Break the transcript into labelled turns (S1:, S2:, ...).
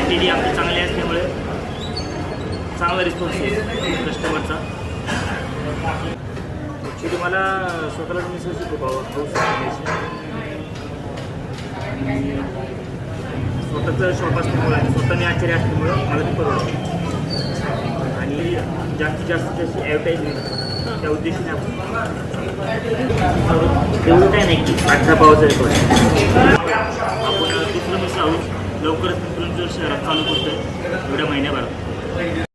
S1: Quantity आमची चांगली असल्यामुळे चांगला रिस्पॉन्स आहे कस्टमरचा. ॲक्च्युली मला स्वतःला मिसळची खूप आवड. स्वतःचं शॉप असल्यामुळे आणि स्वतः मी आचार्य असल्यामुळं मला ते परवडतं. आणि जास्तीत जास्त त्याची ॲडव्हर्टाईजमेंट त्या उद्देशाने आपण एवढं काय नाही की 18 पावाचा रेकॉर्ड. आपण दुसरं मिसळ हाऊस लवकरच पिंपरी शहरात चालू करतो एवढ्या महिन्याभरात.